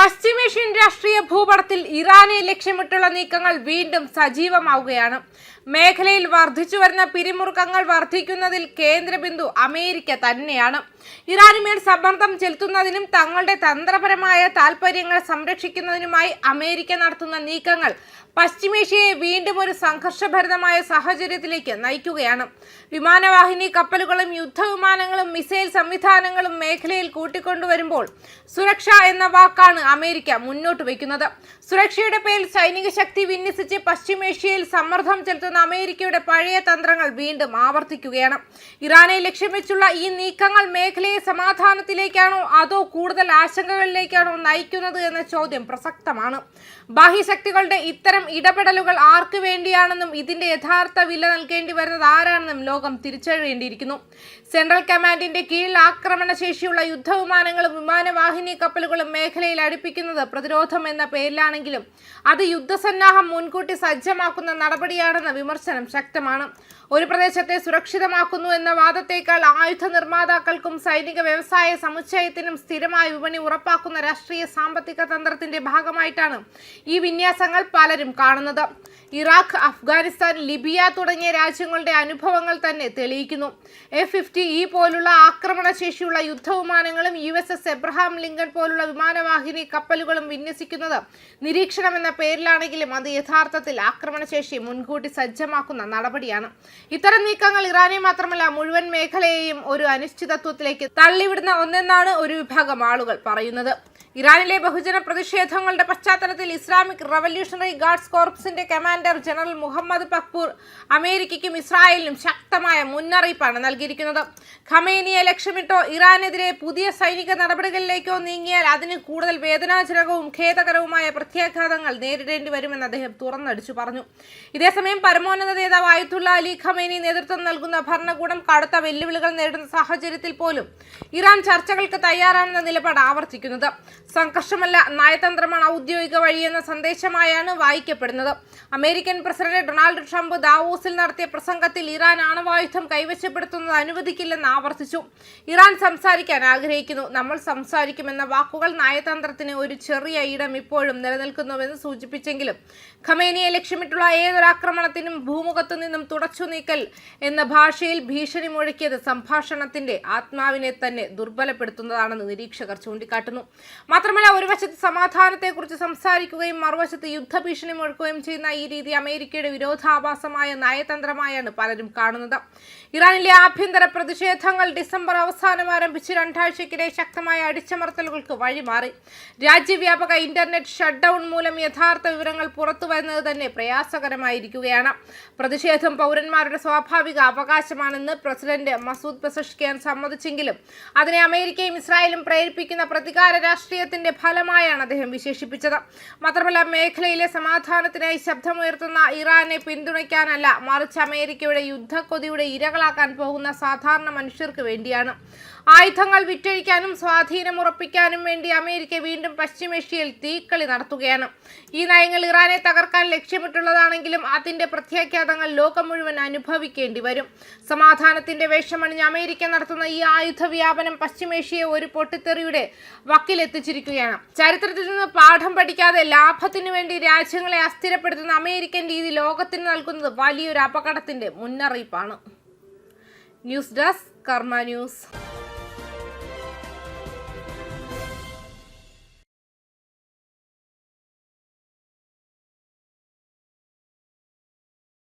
പശ്ചിമേഷ്യൻ രാഷ്ട്രീയ ഭൂപടത്തിൽ ഇറാനെ ലക്ഷ്യമിട്ടുള്ള നീക്കങ്ങൾ വീണ്ടും സജീവമാവുകയാണ്. മേഖലയിൽ വർദ്ധിച്ചുവരുന്ന പിരിമുറുക്കങ്ങൾ വർദ്ധിക്കുന്നതിൽ കേന്ദ്രബിന്ദു അമേരിക്ക തന്നെയാണ്. ഇറാനുമേൽ സമ്മർദ്ദം ചെലുത്തുന്നതിനും തങ്ങളുടെ തന്ത്രപരമായ താൽപര്യങ്ങൾ സംരക്ഷിക്കുന്നതിനുമായി അമേരിക്ക നടത്തുന്ന നീക്കങ്ങൾ പശ്ചിമേഷ്യയെ വീണ്ടും ഒരു സംഘർഷഭരിതമായ സാഹചര്യത്തിലേക്ക് നയിക്കുകയാണ്. വിമാനവാഹിനി കപ്പലുകളും യുദ്ധവിമാനങ്ങളും മിസൈൽ സംവിധാനങ്ങളും മേഖലയിൽ കൂട്ടിക്കൊണ്ടുവരുമ്പോൾ സുരക്ഷ എന്ന വാക്കാണ് അമേരിക്ക മുന്നോട്ട് വയ്ക്കുന്നത്. സുരക്ഷയുടെ പേരിൽ സൈനിക ശക്തി വിന്യസിച്ച് പശ്ചിമേഷ്യയിൽ സമ്മർദ്ദം ചെലുത്തുന്ന അമേരിക്കയുടെ പഴയ തന്ത്രങ്ങൾ വീണ്ടും ആവർത്തിക്കുകയാണ്. ഇറാനെ ലക്ഷ്യം വെച്ചുള്ള ഈ നീക്കങ്ങൾ മേഖലയെ സമാധാനത്തിലേക്കാണോ അതോ കൂടുതൽ ആശങ്കകളിലേക്കാണോ നയിക്കുന്നത് എന്ന ചോദ്യം പ്രസക്തമാണ്. ബാഹ്യശക്തികളുടെ ഇത്തരം ഇടപെടലുകൾ ആർക്ക് വേണ്ടിയാണെന്നും ഇതിന്റെ യഥാർത്ഥ വില നൽകേണ്ടി വരുന്നത് ആരാണെന്നും ലോകം തിരിച്ചറിയേണ്ടിയിരിക്കുന്നു. സെൻട്രൽ കമാൻഡിന്റെ കീഴിൽ ആക്രമണശേഷിയുള്ള യുദ്ധവിമാനങ്ങളും വിമാനവാഹിനി കപ്പലുകളും മേഖലയിൽ അടുപ്പിക്കുന്നത് പ്രതിരോധം എന്ന പേരിലാണെങ്കിലും അത് യുദ്ധസന്നാഹം മുൻകൂട്ടി സജ്ജമാക്കുന്ന നടപടിയാണെന്ന വിമർശനം ശക്തമാണ്. ഒരു പ്രദേശത്തെ സുരക്ഷിതമാക്കുന്നു എന്ന വാദത്തേക്കാൾ ആയുധ നിർമ്മാതാക്കൾക്കും സൈനിക വ്യവസായ സമുച്ചയത്തിനും സ്ഥിരമായ വിപണി ഉറപ്പാക്കുന്ന രാഷ്ട്രീയ സാമ്പത്തിക തന്ത്രത്തിന്റെ ഭാഗമായിട്ടാണ് ഈ വിന്യാസങ്ങൾ പലരും കാണുന്നത്. ഇറാഖ്, അഫ്ഗാനിസ്ഥാൻ, ലിബിയ തുടങ്ങിയ രാജ്യങ്ങളുടെ അനുഭവങ്ങൾ തന്നെ തെളിയിക്കുന്നു. F-50E പോലുള്ള ആക്രമണശേഷിയുള്ള യുദ്ധവിമാനങ്ങളും USS എബ്രഹാം ലിങ്കൺ പോലുള്ള വിമാനവാഹിനി കപ്പലുകളും വിന്യസിക്കുന്നത് നിരീക്ഷണം എന്ന പേരിലാണെങ്കിലും അത് യഥാർത്ഥത്തിൽ ആക്രമണശേഷി മുൻകൂട്ടി സജ്ജമാക്കുന്ന നടപടിയാണ്. ഇത്തരം നീക്കങ്ങൾ ഇറാനെ മാത്രമല്ല മുഴുവൻ മേഖലയെയും ഒരു അനിശ്ചിതത്വത്തിലേക്ക് തള്ളിവിടുന്ന ഒന്നെന്നാണ് ഒരു വിഭാഗം ആളുകൾ പറയുന്നത്. ഇറാനിലെ ബഹുജന പ്രതിഷേധങ്ങളുടെ പശ്ചാത്തലത്തിൽ ഇസ്ലാമിക് റവല്യൂഷണറി ഗാർഡ്സ് കോർപ്സിന്റെ കമാൻഡർ ജനറൽ മുഹമ്മദ് പക്പൂർ അമേരിക്കയ്ക്കും ഇസ്രായേലിനും ശക്തമായ മുന്നറിയിപ്പാണ് നൽകിയിരിക്കുന്നത്. ഖമേനിയെ ലക്ഷ്യമിട്ടോ ഇറാനെതിരെ പുതിയ സൈനിക നടപടികളിലേക്കോ നീങ്ങിയാൽ അതിന് കൂടുതൽ വേദനാജനകവും ഖേദകരവുമായ പ്രത്യാഘാതങ്ങൾ നേരിടേണ്ടി വരുമെന്ന് അദ്ദേഹം തുറന്നടിച്ചു പറഞ്ഞു. ഇതേസമയം പരമോന്നത നേതാവ് ആയത്തുള്ള അലി ഖമേനി നേതൃത്വം നൽകുന്ന ഭരണകൂടം കടുത്ത വെല്ലുവിളികൾ നേരിടുന്ന സാഹചര്യത്തിൽ പോലും ഇറാൻ ചർച്ചകൾക്ക് തയ്യാറാണെന്ന നിലപാട് ആവർത്തിക്കുന്നത് സംഘർഷമല്ല, നയതന്ത്രമാണ് ഔദ്യോഗിക വഴിയെന്ന സന്ദേശമായാണ് വായിക്കപ്പെടുന്നത്. അമേരിക്കൻ പ്രസിഡന്റ് ഡൊണാൾഡ് ട്രംപ് ദാവോസിൽ നടത്തിയ പ്രസംഗത്തിൽ ഇറാൻ ആണവായുധം കൈവശപ്പെടുത്തുന്നത് അനുവദിക്കില്ലെന്ന് ആവർത്തിച്ചു. ഇറാൻ സംസാരിക്കാൻ ആഗ്രഹിക്കുന്നു, നമ്മൾ സംസാരിക്കുമെന്ന വാക്കുകൾ നയതന്ത്രത്തിന് ഒരു ചെറിയ ഇടം ഇപ്പോഴും നിലനിൽക്കുന്നുവെന്ന് സൂചിപ്പിച്ചെങ്കിലും ഖമേനിയെ ലക്ഷ്യമിട്ടുള്ള ഏതൊരാക്രമണത്തിനും ഭൂമുഖത്തു നിന്നും തുടച്ചു നീക്കൽ എന്ന ഭാഷയിൽ ഭീഷണി മുഴക്കിയത് സംഭാഷണത്തിന്റെ ആത്മാവിനെ തന്നെ ദുർബലപ്പെടുത്തുന്നതാണെന്ന് നിരീക്ഷകർ ചൂണ്ടിക്കാട്ടുന്നു. മാത്രമല്ല, ഒരു വശത്ത് സമാധാനത്തെക്കുറിച്ച് സംസാരിക്കുകയും മറുവശത്ത് യുദ്ധഭീഷണി മുഴക്കുകയും ചെയ്യുന്ന ഈ രീതി അമേരിക്കയുടെ വിരോധാഭാസമായ നയതന്ത്രമായാണ് പലരും കാണുന്നത്. ഇറാനിലെ ആഭ്യന്തര പ്രതിഷേധങ്ങൾ ഡിസംബർ അവസാനം ആരംഭിച്ച് രണ്ടാഴ്ചയ്ക്കിടെ ശക്തമായ അടിച്ചമർത്തലുകൾക്ക് വഴിമാറി. രാജ്യവ്യാപക ഇന്റർനെറ്റ് ഷട്ട് ഡൗൺ മൂലം യഥാർത്ഥ വിവരങ്ങൾ പുറത്തു വരുന്നത് തന്നെ പ്രയാസകരമായിരിക്കുകയാണ്. പ്രതിഷേധം പൗരന്മാരുടെ സ്വാഭാവിക അവകാശമാണെന്ന് പ്രസിഡന്റ് മസൂദ് പെസഷ്കിയാൻ സമ്മതിച്ചെങ്കിലും അതിനെ അമേരിക്കയും ഇസ്രായേലും പ്രേരിപ്പിക്കുന്ന പ്രതികാര രാഷ്ട്രീയത്തിന്റെ ഫലമായാണ് അദ്ദേഹം വിശേഷിപ്പിച്ചത്. മാത്രമല്ല, മേഖലയിലെ സമാധാനത്തിനായി ശബ്ദമുയർത്തുന്ന ഇറാനെ പിന്തുണയ്ക്കാനല്ല, മറിച്ച് അമേരിക്കയുടെ യുദ്ധക്കൊതിയുടെ ഇരകളാക്കാൻ പോകുന്ന സാധാരണ മനുഷ്യർക്ക് വേണ്ടിയാണ്. ആയുധങ്ങൾ വിറ്റഴിക്കാനും സ്വാധീനം ഉറപ്പിക്കാനും വേണ്ടി അമേരിക്ക വീണ്ടും പശ്ചിമേഷ്യയിൽ തീക്കളി നടത്തുകയാണ്. ഈ നയങ്ങൾ ഇറാനെ തകർക്കാൻ ലക്ഷ്യമിട്ടുള്ളതാണെങ്കിലും അതിന്റെ പ്രത്യാഘാതങ്ങൾ ലോകം മുഴുവൻ അനുഭവിക്കേണ്ടി വരും. സമാധാനത്തിന്റെ വേഷമണിഞ്ഞ് അമേരിക്ക നടത്തുന്ന ഈ ആയുധ വ്യാപനം പശ്ചിമേഷ്യയെ ഒരു പൊട്ടിത്തെറിയുടെ വക്കിലെത്തിച്ചിരിക്കുകയാണ്. ചരിത്രത്തിൽ നിന്ന് പാഠം പഠിക്കാതെ ലാഭത്തിനു വേണ്ടി രാജ്യങ്ങളെ അസ്ഥിരപ്പെടുത്തുന്ന അമേരിക്കൻ രീതി ലോകത്തിന് നൽകുന്നത് വലിയൊരു അപകടത്തിന്റെ മുന്നറിയിപ്പാണ്. ന്യൂസ് ഡെസ്ക് കർമ്മ ന്യൂസ്.